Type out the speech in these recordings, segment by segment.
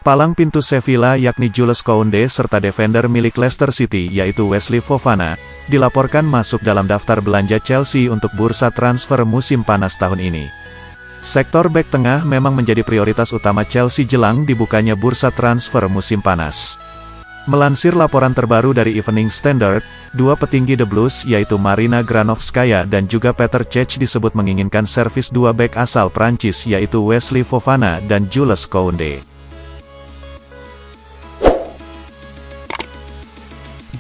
Palang pintu Sevilla yakni Jules Koundé serta defender milik Leicester City yaitu Wesley Fofana, dilaporkan masuk dalam daftar belanja Chelsea untuk bursa transfer musim panas tahun ini. Sektor bek tengah memang menjadi prioritas utama Chelsea jelang dibukanya bursa transfer musim panas. Melansir laporan terbaru dari Evening Standard, dua petinggi The Blues yaitu Marina Granovskaya dan juga Peter Cech disebut menginginkan servis dua bek asal Prancis yaitu Wesley Fofana dan Jules Koundé.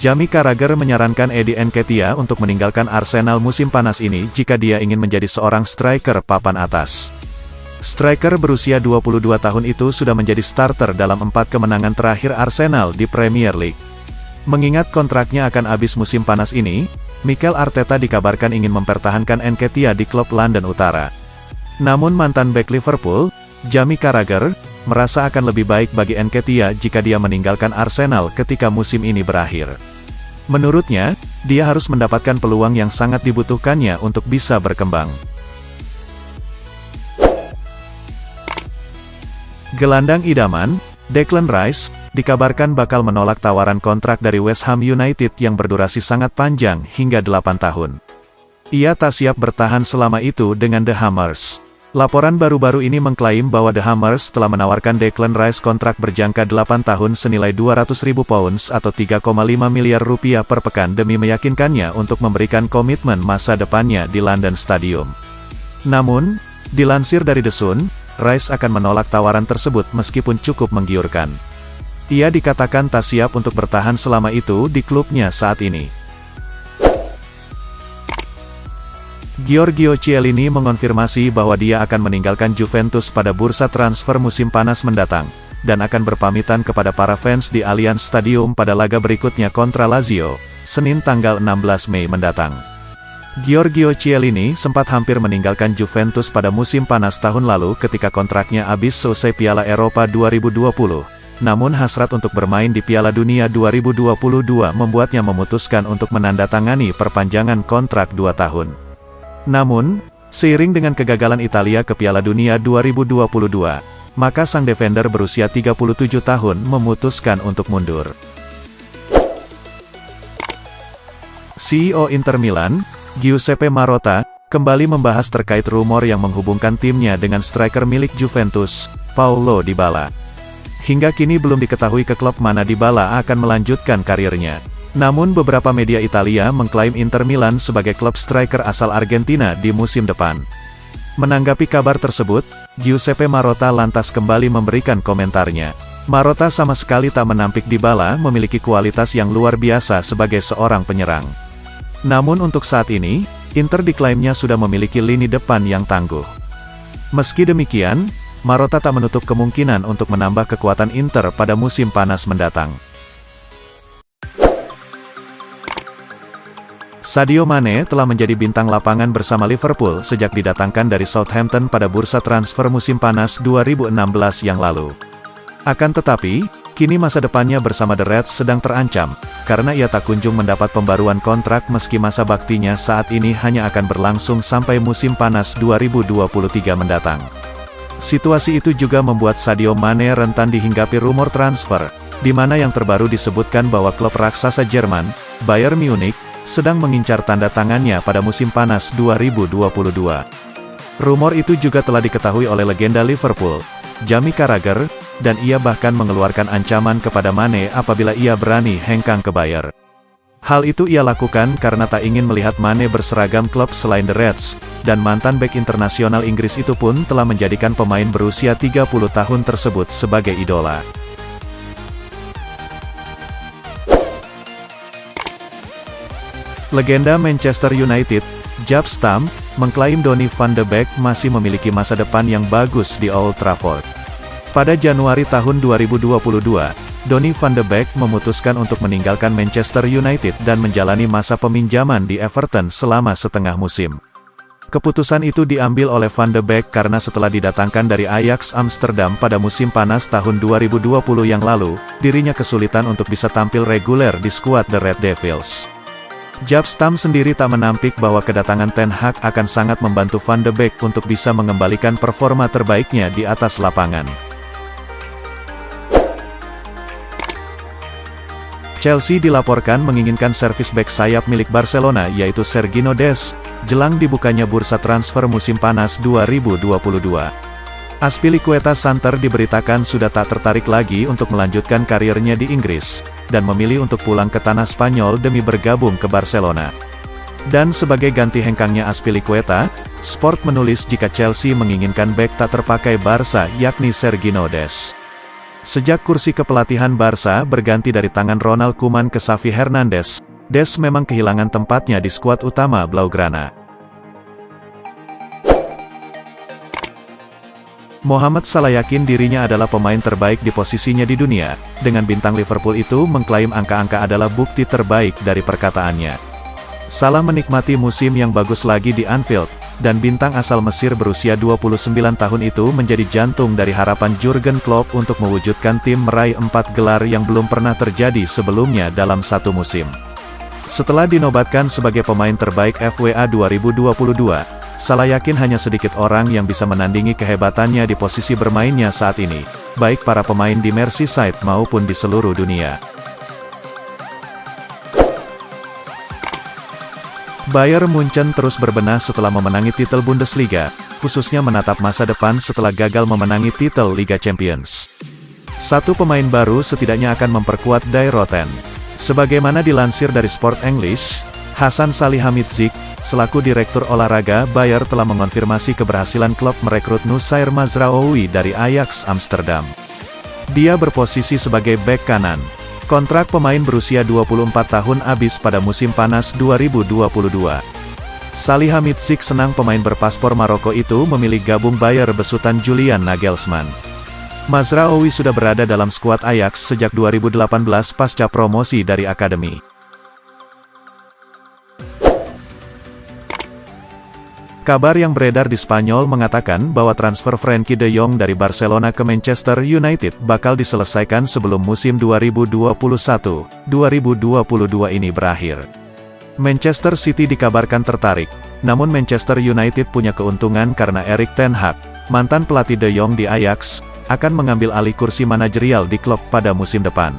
Jamie Carragher menyarankan Eddie Nketiah untuk meninggalkan Arsenal musim panas ini jika dia ingin menjadi seorang striker papan atas. Striker berusia 22 tahun itu sudah menjadi starter dalam 4 kemenangan terakhir Arsenal di Premier League. Mengingat kontraknya akan habis musim panas ini, Mikel Arteta dikabarkan ingin mempertahankan Nketiah di klub London Utara. Namun mantan bek Liverpool, Jamie Carragher, merasa akan lebih baik bagi Nketiah jika dia meninggalkan Arsenal ketika musim ini berakhir. Menurutnya, dia harus mendapatkan peluang yang sangat dibutuhkannya untuk bisa berkembang. Gelandang idaman, Declan Rice, dikabarkan bakal menolak tawaran kontrak dari West Ham United yang berdurasi sangat panjang hingga 8 tahun. Ia tak siap bertahan selama itu dengan The Hammers. Laporan baru-baru ini mengklaim bahwa The Hammers telah menawarkan Declan Rice kontrak berjangka 8 tahun senilai 200.000 pounds atau 3,5 miliar rupiah per pekan demi meyakinkannya untuk memberikan komitmen masa depannya di London Stadium. Namun, dilansir dari The Sun, Rice akan menolak tawaran tersebut meskipun cukup menggiurkan. Ia dikatakan tak siap untuk bertahan selama itu di klubnya saat ini. Giorgio Chiellini mengonfirmasi bahwa dia akan meninggalkan Juventus pada bursa transfer musim panas mendatang, dan akan berpamitan kepada para fans di Allianz Stadium pada laga berikutnya kontra Lazio, Senin tanggal 16 Mei mendatang. Giorgio Chiellini sempat hampir meninggalkan Juventus pada musim panas tahun lalu ketika kontraknya habis selesai Piala Eropa 2020, namun hasrat untuk bermain di Piala Dunia 2022 membuatnya memutuskan untuk menandatangani perpanjangan kontrak 2 tahun. Namun, seiring dengan kegagalan Italia ke Piala Dunia 2022, maka sang defender berusia 37 tahun memutuskan untuk mundur. CEO Inter Milan, Giuseppe Marotta, kembali membahas terkait rumor yang menghubungkan timnya dengan striker milik Juventus, Paulo Dybala. Hingga kini belum diketahui ke klub mana Dybala akan melanjutkan karirnya. Namun beberapa media Italia mengklaim Inter Milan sebagai klub striker asal Argentina di musim depan. Menanggapi kabar tersebut, Giuseppe Marotta lantas kembali memberikan komentarnya. Marotta sama sekali tak menampik Dybala memiliki kualitas yang luar biasa sebagai seorang penyerang. Namun untuk saat ini, Inter diklaimnya sudah memiliki lini depan yang tangguh. Meski demikian, Marotta tak menutup kemungkinan untuk menambah kekuatan Inter pada musim panas mendatang. Sadio Mane telah menjadi bintang lapangan bersama Liverpool sejak didatangkan dari Southampton pada bursa transfer musim panas 2016 yang lalu. Akan tetapi, kini masa depannya bersama The Reds sedang terancam, karena ia tak kunjung mendapat pembaruan kontrak meski masa baktinya saat ini hanya akan berlangsung sampai musim panas 2023 mendatang. Situasi itu juga membuat Sadio Mane rentan dihinggapi rumor transfer, di mana yang terbaru disebutkan bahwa klub raksasa Jerman, Bayern Munich, sedang mengincar tanda tangannya pada musim panas 2022. Rumor itu juga telah diketahui oleh legenda Liverpool, Jamie Carragher, dan ia bahkan mengeluarkan ancaman kepada Mane apabila ia berani hengkang ke Bayern. Hal itu ia lakukan karena tak ingin melihat Mane berseragam klub selain The Reds, dan mantan bek internasional Inggris itu pun telah menjadikan pemain berusia 30 tahun tersebut sebagai idola. Legenda Manchester United, Jaap Stam, mengklaim Donny van de Beek masih memiliki masa depan yang bagus di Old Trafford. Pada Januari tahun 2022, Donny van de Beek memutuskan untuk meninggalkan Manchester United dan menjalani masa peminjaman di Everton selama setengah musim. Keputusan itu diambil oleh Van de Beek karena setelah didatangkan dari Ajax Amsterdam pada musim panas tahun 2020 yang lalu, dirinya kesulitan untuk bisa tampil reguler di skuad The Red Devils. Jaap Stam sendiri tak menampik bahwa kedatangan Ten Hag akan sangat membantu Van de Beek untuk bisa mengembalikan performa terbaiknya di atas lapangan. Chelsea dilaporkan menginginkan servis bek sayap milik Barcelona yaitu Serginho Dest, jelang dibukanya bursa transfer musim panas 2022. Azpilicueta santer diberitakan sudah tak tertarik lagi untuk melanjutkan karirnya di Inggris, dan memilih untuk pulang ke tanah Spanyol demi bergabung ke Barcelona. Dan sebagai ganti hengkangnya Azpilicueta, Sport menulis jika Chelsea menginginkan bek tak terpakai Barca yakni Serginho Dest. Sejak kursi kepelatihan Barca berganti dari tangan Ronald Koeman ke Xavi Hernandez, Dest memang kehilangan tempatnya di skuad utama Blaugrana. Mohamed Salah yakin dirinya adalah pemain terbaik di posisinya di dunia, dengan bintang Liverpool itu mengklaim angka-angka adalah bukti terbaik dari perkataannya. Salah menikmati musim yang bagus lagi di Anfield, dan bintang asal Mesir berusia 29 tahun itu menjadi jantung dari harapan Jurgen Klopp untuk mewujudkan tim meraih 4 gelar yang belum pernah terjadi sebelumnya dalam satu musim. Setelah dinobatkan sebagai pemain terbaik FWA 2022, Salah yakin hanya sedikit orang yang bisa menandingi kehebatannya di posisi bermainnya saat ini, baik para pemain di Merseyside maupun di seluruh dunia. Bayern Munchen terus berbenah setelah memenangi titel Bundesliga, khususnya menatap masa depan setelah gagal memenangi titel Liga Champions. Satu pemain baru setidaknya akan memperkuat Die Roten. Sebagaimana dilansir dari Sport English, Hasan Salihamidzic, selaku Direktur Olahraga Bayer telah mengonfirmasi keberhasilan klub merekrut Nusair Mazraoui dari Ajax Amsterdam. Dia berposisi sebagai bek kanan. Kontrak pemain berusia 24 tahun habis pada musim panas 2022. Salihamidzic senang pemain berpaspor Maroko itu memilih gabung Bayer besutan Julian Nagelsmann. Mazraoui sudah berada dalam skuad Ajax sejak 2018 pasca promosi dari akademi. Kabar yang beredar di Spanyol mengatakan bahwa transfer Frenkie de Jong dari Barcelona ke Manchester United bakal diselesaikan sebelum musim 2021-2022 ini berakhir. Manchester City dikabarkan tertarik, namun Manchester United punya keuntungan karena Erik ten Hag, mantan pelatih de Jong di Ajax, akan mengambil alih kursi manajerial di klub pada musim depan.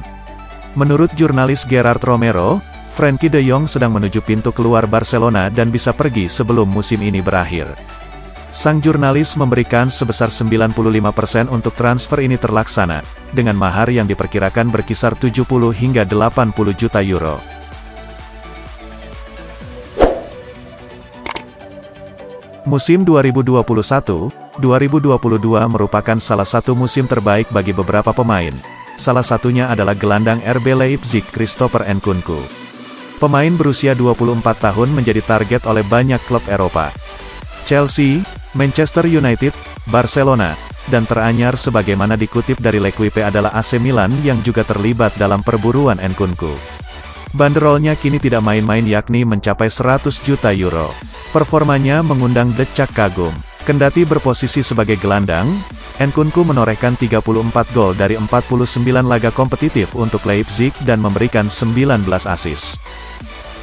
Menurut jurnalis Gerard Romero, Frenkie de Jong sedang menuju pintu keluar Barcelona dan bisa pergi sebelum musim ini berakhir. Sang jurnalis memberikan sebesar 95% untuk transfer ini terlaksana, dengan mahar yang diperkirakan berkisar 70 hingga 80 juta euro. Musim 2021-2022 merupakan salah satu musim terbaik bagi beberapa pemain. Salah satunya adalah gelandang RB Leipzig Christopher Nkunku. Pemain berusia 24 tahun menjadi target oleh banyak klub Eropa. Chelsea, Manchester United, Barcelona, dan teranyar sebagaimana dikutip dari L'Equipe adalah AC Milan yang juga terlibat dalam perburuan Nkunku. Banderolnya kini tidak main-main yakni mencapai 100 juta euro. Performanya mengundang decak kagum. Kendati berposisi sebagai gelandang, Nkunku menorehkan 34 gol dari 49 laga kompetitif untuk Leipzig dan memberikan 19 assist.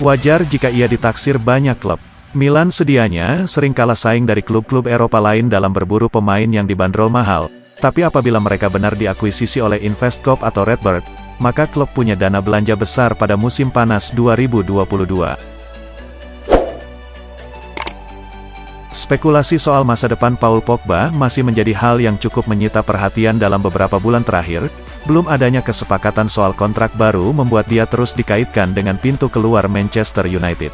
Wajar jika ia ditaksir banyak klub. Milan sedianya sering kalah saing dari klub-klub Eropa lain dalam berburu pemain yang dibanderol mahal, tapi apabila mereka benar diakuisisi oleh Investcorp atau Redbird, maka klub punya dana belanja besar pada musim panas 2022. Spekulasi soal masa depan Paul Pogba masih menjadi hal yang cukup menyita perhatian dalam beberapa bulan terakhir. Belum adanya kesepakatan soal kontrak baru membuat dia terus dikaitkan dengan pintu keluar Manchester United.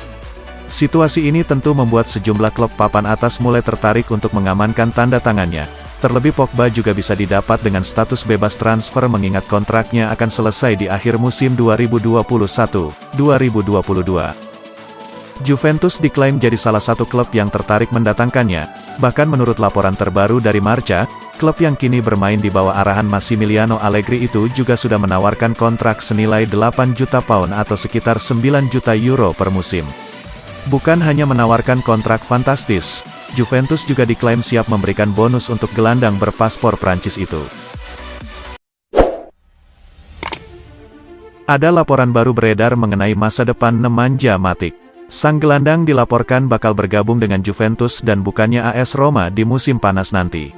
Situasi ini tentu membuat sejumlah klub papan atas mulai tertarik untuk mengamankan tanda tangannya. Terlebih Pogba juga bisa didapat dengan status bebas transfer mengingat kontraknya akan selesai di akhir musim 2021-2022. Juventus diklaim jadi salah satu klub yang tertarik mendatangkannya, bahkan menurut laporan terbaru dari Marca, klub yang kini bermain di bawah arahan Massimiliano Allegri itu juga sudah menawarkan kontrak senilai 8 juta pound atau sekitar 9 juta euro per musim. Bukan hanya menawarkan kontrak fantastis, Juventus juga diklaim siap memberikan bonus untuk gelandang berpaspor Prancis itu. Ada laporan baru beredar mengenai masa depan Nemanja Matic. Sang gelandang dilaporkan bakal bergabung dengan Juventus dan bukannya AS Roma di musim panas nanti.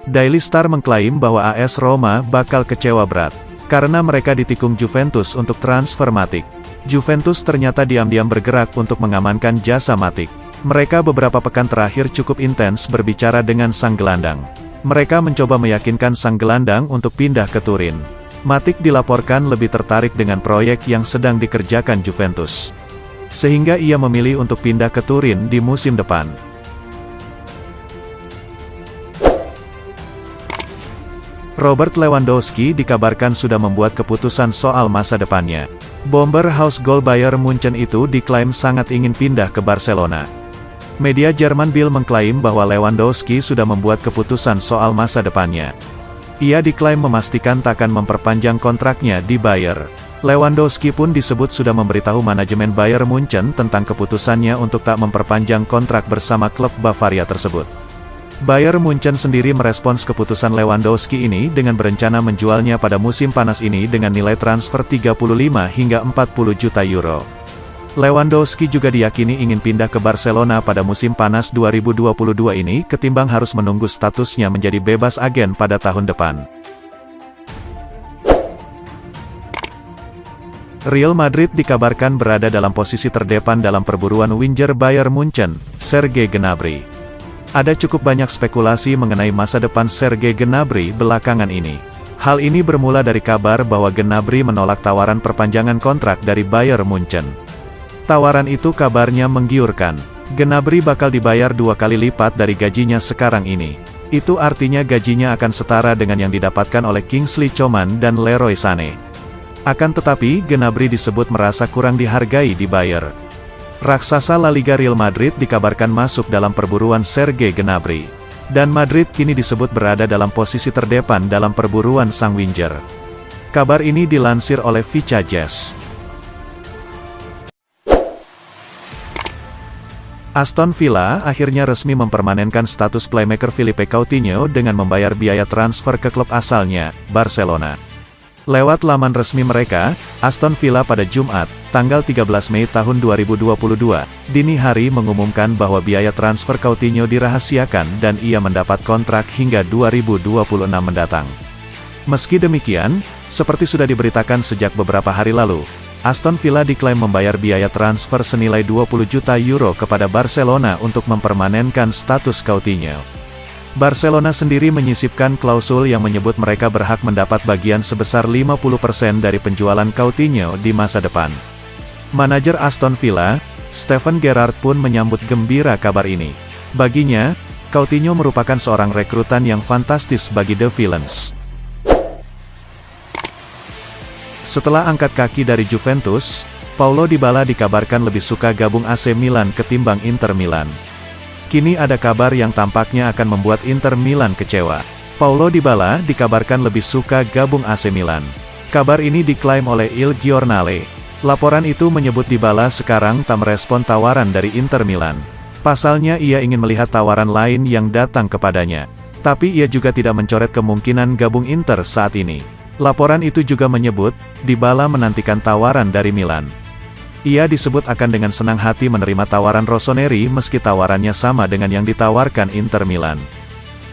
Daily Star mengklaim bahwa AS Roma bakal kecewa berat. Karena mereka ditikung Juventus untuk transfer Matic, Juventus ternyata diam-diam bergerak untuk mengamankan jasa Matic. Mereka beberapa pekan terakhir cukup intens berbicara dengan sang gelandang. Mereka mencoba meyakinkan sang gelandang untuk pindah ke Turin. Matic dilaporkan lebih tertarik dengan proyek yang sedang dikerjakan Juventus, sehingga ia memilih untuk pindah ke Turin di musim depan. Robert Lewandowski dikabarkan sudah membuat keputusan soal masa depannya. Bomber House Goal Bayern Munchen itu diklaim sangat ingin pindah ke Barcelona. Media Jerman Bild mengklaim bahwa Lewandowski sudah membuat keputusan soal masa depannya. Ia diklaim memastikan takkan memperpanjang kontraknya di Bayer. Lewandowski pun disebut sudah memberitahu manajemen Bayern Munchen tentang keputusannya untuk tak memperpanjang kontrak bersama klub Bavaria tersebut. Bayern Munchen sendiri merespons keputusan Lewandowski ini dengan berencana menjualnya pada musim panas ini dengan nilai transfer 35 hingga 40 juta euro. Lewandowski juga diyakini ingin pindah ke Barcelona pada musim panas 2022 ini ketimbang harus menunggu statusnya menjadi bebas agen pada tahun depan. Real Madrid dikabarkan berada dalam posisi terdepan dalam perburuan winger Bayern Munchen, Serge Gnabry. Ada cukup banyak spekulasi mengenai masa depan Serge Gnabry belakangan ini. Hal ini bermula dari kabar bahwa Gnabry menolak tawaran perpanjangan kontrak dari Bayern Munchen. Tawaran itu kabarnya menggiurkan. Gnabry bakal dibayar 2 kali lipat dari gajinya sekarang ini. Itu artinya gajinya akan setara dengan yang didapatkan oleh Kingsley Coman dan Leroy Sané. Akan tetapi, Gnabry disebut merasa kurang dihargai di Bayern. Raksasa La Liga Real Madrid dikabarkan masuk dalam perburuan Serge Gnabry. Dan Madrid kini disebut berada dalam posisi terdepan dalam perburuan sang winger. Kabar ini dilansir oleh Vica Jazz. Aston Villa akhirnya resmi mempermanenkan status playmaker Philippe Coutinho dengan membayar biaya transfer ke klub asalnya, Barcelona. Lewat laman resmi mereka, Aston Villa pada Jumat, tanggal 13 Mei tahun 2022, dini hari mengumumkan bahwa biaya transfer Coutinho dirahasiakan dan ia mendapat kontrak hingga 2026 mendatang. Meski demikian, seperti sudah diberitakan sejak beberapa hari lalu, Aston Villa diklaim membayar biaya transfer senilai 20 juta euro kepada Barcelona untuk mempermanenkan status Coutinho. Barcelona sendiri menyisipkan klausul yang menyebut mereka berhak mendapat bagian sebesar 50% dari penjualan Coutinho di masa depan. Manajer Aston Villa, Steven Gerrard pun menyambut gembira kabar ini. Baginya, Coutinho merupakan seorang rekrutan yang fantastis bagi The Villains. Setelah angkat kaki dari Juventus, Paulo Dybala dikabarkan lebih suka gabung AC Milan ketimbang Inter Milan. Kini ada kabar yang tampaknya akan membuat Inter Milan kecewa. Paulo Dybala dikabarkan lebih suka gabung AC Milan. Kabar ini diklaim oleh Il Giornale. Laporan itu menyebut Dybala sekarang tak merespon tawaran dari Inter Milan. Pasalnya ia ingin melihat tawaran lain yang datang kepadanya. Tapi ia juga tidak mencoret kemungkinan gabung Inter saat ini. Laporan itu juga menyebut, Dybala menantikan tawaran dari Milan. Ia disebut akan dengan senang hati menerima tawaran Rossoneri meski tawarannya sama dengan yang ditawarkan Inter Milan.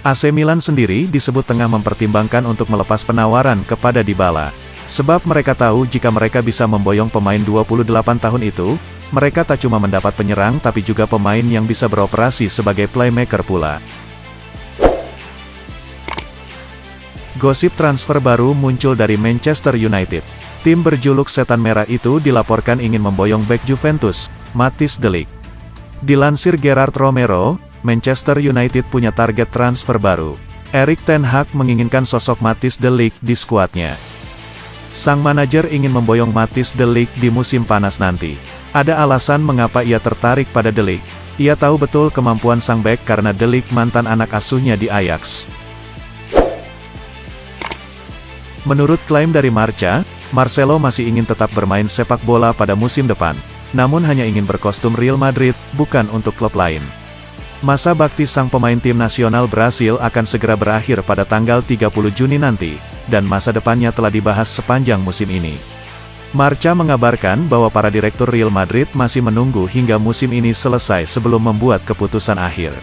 AC Milan sendiri disebut tengah mempertimbangkan untuk melepas penawaran kepada Dybala. Sebab mereka tahu jika mereka bisa memboyong pemain 28 tahun itu, mereka tak cuma mendapat penyerang tapi juga pemain yang bisa beroperasi sebagai playmaker pula. Gosip transfer baru muncul dari Manchester United. Tim berjuluk Setan Merah itu dilaporkan ingin memboyong bek Juventus, Matthijs de Ligt. Dilansir Gerard Romero, Manchester United punya target transfer baru. Erik ten Hag menginginkan sosok Matthijs de Ligt di skuadnya. Sang manajer ingin memboyong Matthijs de Ligt di musim panas nanti. Ada alasan mengapa ia tertarik pada de Ligt. Ia tahu betul kemampuan sang bek karena de Ligt mantan anak asuhnya di Ajax. Menurut klaim dari Marca, Marcelo masih ingin tetap bermain sepak bola pada musim depan, namun hanya ingin berkostum Real Madrid, bukan untuk klub lain. Masa bakti sang pemain tim nasional Brasil akan segera berakhir pada tanggal 30 Juni nanti, dan masa depannya telah dibahas sepanjang musim ini. Marca mengabarkan bahwa para direktur Real Madrid masih menunggu hingga musim ini selesai sebelum membuat keputusan akhir.